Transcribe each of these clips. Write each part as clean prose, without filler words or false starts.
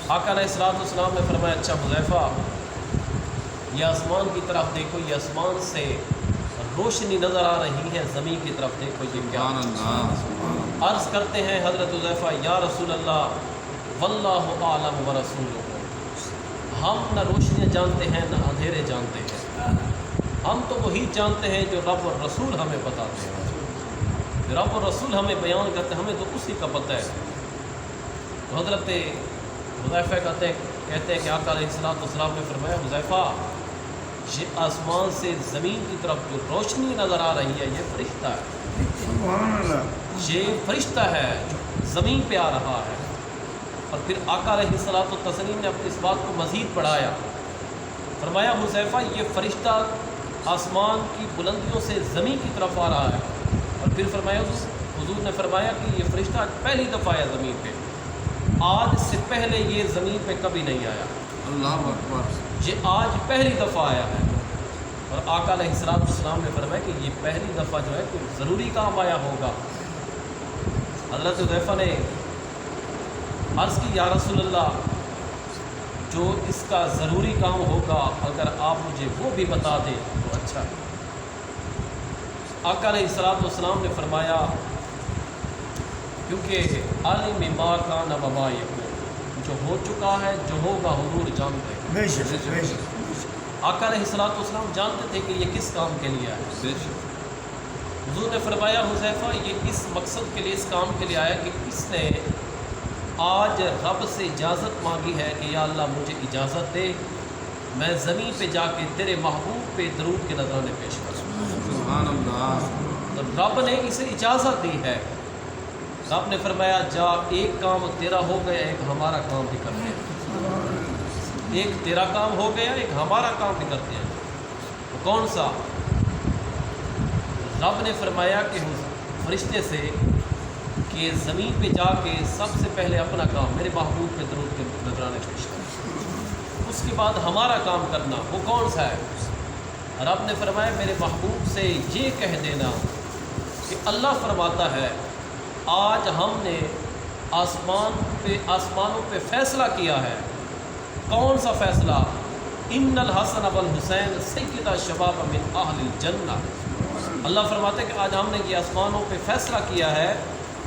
آقا अलैहिस्सलाम ने फरमाया, अच्छा हुज़ैफ़ा, ये आसमान की तरफ देखो, ये आसमान से रोशनी नज़र आ रही है, ज़मीन की तरफ देखो, ये क्या। अर्ज़ करते हैं हज़रत हुज़ैफ़ा, या रसूल अल्लाह, वल्लाहु आलम व रसूलुहु, हम न रोशनियाँ जानते हैं न अंधेरे जानते हैं, हम तो वही जानते हैं जो रब और रसूल हमें बताते हैं, जो रब और रसूल हमें बयान करते हैं, हमें तो उसी का पता है। तो हज़रत हुज़ैफ़ा कहते हैं कि आका अलैहिस्सलाम ने फरमाया, हुज़ैफ़ा, ये आसमान से ज़मीन की तरफ जो रोशनी नज़र आ रही है, ये फरिश्ता है, ये फरिश्ता है जो ज़मीन पे आ रहा है। और फिर आका अलैहिस्सलाम ने अपनी इस बात को मज़ीद बढ़ाया, फरमाया, हुज़ैफ़ा, ये फरिश्ता आसमान की बुलंदियों से ज़मीन की तरफ आ रहा है। और फिर फरमाया, हुज़ूर ने फरमाया कि ये फरिश्ता पहली दफ़ा आया ज़मीन पे, आज से पहले ये ज़मीन पे कभी नहीं आया। अल्लाह अकबर। ये आज पहली दफ़ा आया है। और आका अलैहिस्सलाम ने फरमाया कि ये पहली दफ़ा जो है कोई ज़रूरी काम आया होगा। हज़रत हुज़ैफ़ा ने अर्ज़ की, या रसूल अल्लाह, जो इसका ज़रूरी काम होगा अगर आप मुझे वो भी बता दें तो अच्छा है। आका अलैहिस्सलाम ने फरमाया, क्योंकि आलिम मा कान व मा यकून, जो हो चुका है, जो होगा, हुजूर जानते हैं। आका अलैहिस्सलाम जानते थे कि ये किस काम के लिए आया। हुजूर ने फरमाया, हुज़ैफ़ा, ये इस मकसद के लिए, इस काम के लिए आया कि इसने आज रब से इजाज़त मांगी है कि या अल्लाह, मुझे इजाज़त दे, मैं ज़मीन पे जाके तेरे महबूब पे दरूद के नज़राने पेश करूँ। सुभान अल्लाह। तो रब ने इसे इजाज़त दी है। रब ने फरमाया, जा, एक काम तेरा हो गया, एक हमारा काम भी करते हैं। एक तेरा काम हो गया, एक हमारा काम भी करते हैं। तो कौन सा? रब ने फरमाया कि फरिश्ते से कि ज़मीन पे जाके सबसे पहले अपना काम मेरे महबूब पे दरूद के नज़राने पेश करना, उसके बाद हमारा काम करना। वो कौन सा है? रब ने फरमाया, मेरे महबूब से ये कह देना कि अल्लाह फरमाता है, आज हमने आसमानों पे फ़ैसला किया है। कौन सा फ़ैसला? इन्नल हसन वल हुसैन सय्यदा शबाब मिन अहलिल जन्नह। अल्लाह फरमाते हैं कि आज हमने ये आसमानों पे फ़ैसला किया है,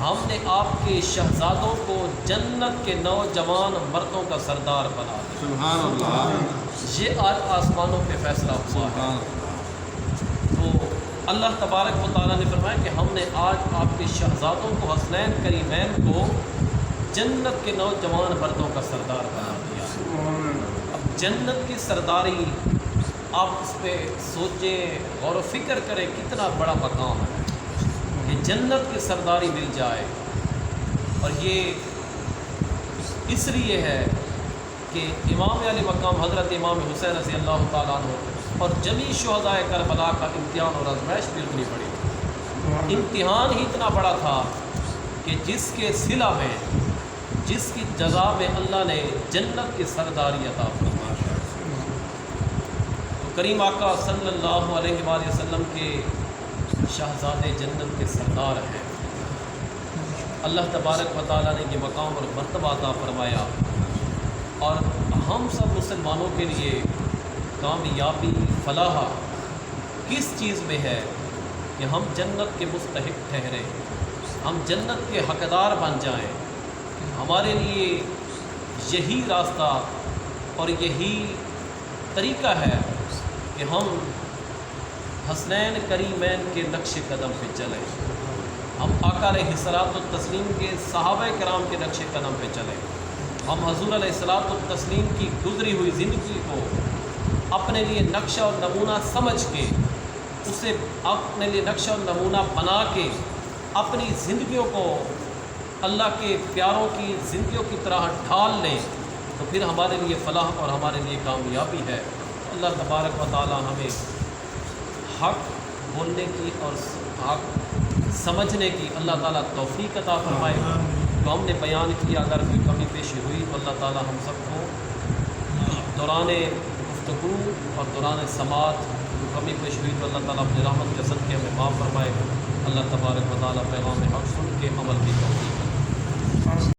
हमने आपके शहज़ादों को जन्नत के नौजवान मर्दों का सरदार बना दिया। सुभान अल्लाह। ये आज आसमानों पे फ़ैसला हुआ है। तो अल्लाह तबारक व तआला ने फरमाया कि हमने आज आपके शहज़ादों को, हसनैन करीमैन को, जन्नत के नौजवान मर्दों का सरदार बना दिया। अब जन्नत की सरदारी, आप इस पर सोचें, गौर व फिक्र करें, कितना बड़ा मकाम है कि जन्नत की सरदारी मिल जाए। और ये इसलिए है कि इमाम अली मकाम हज़रत इमाम हुसैन रज़ी अल्लाह तआला अन्हु और जमी शुहदाए करबला का इम्तिहान और आज़माइश भी उतनी बड़ी, इम्तिहान ही इतना बड़ा था कि जिसके सिला में, जिसकी जज़ा में अल्लाह ने जन्नत की सरदारी अता फरमाई। तो करीम आका सल्लल्लाहु अलैहि वसल्लम के शहज़ादे जन्नत के सरदार हैं। अल्लाह तबारक व तआला ने ये मकाम और मर्तबा अता फरमाया। और हम सब मुसलमानों के लिए कामयाबी, फलाह किस चीज़ में है कि हम जन्नत के मुस्तहिक ठहरें, हम जन्नत के हकदार बन जाएं। हमारे लिए यही रास्ता और यही तरीक़ा है कि हम हसनैन करीमैन के नक्शे कदम पे चलें, हम आका अलैहिस्सलाम के सहाबा कराम के नक्शे कदम पे चलें, हम हज़ूर अलैहिस्सलाम की गुज़री हुई ज़िंदगी को अपने लिए नक्शा और नमूना समझ के, उसे अपने लिए नक्शा और नमूना बना के अपनी ज़िंदगियों को अल्लाह के प्यारों की ज़िंदगियों की तरह ढाल लें, तो फिर हमारे लिए फ़लाह और हमारे लिए कामयाबी है। अल्लाह तबारक व तआला हमें हक़ बोलने की और हक़ समझने की अल्लाह ताला तौफ़ीक़ अता फ़रमाए। तो हमने बयान किया, अगर कोई कमी पेशी हुई तो अल्लाह ताला हम सबको दौरान गुफ्तगू और दौरान समात कमी पेश हुई तो अल्लाह ताला अपनी रहमत के सदक़े हमें माफ़ फ़रमाए। अल्लाह तबारक व तआला पैगाम हक़ सुन के अमल की तौफ़ीक़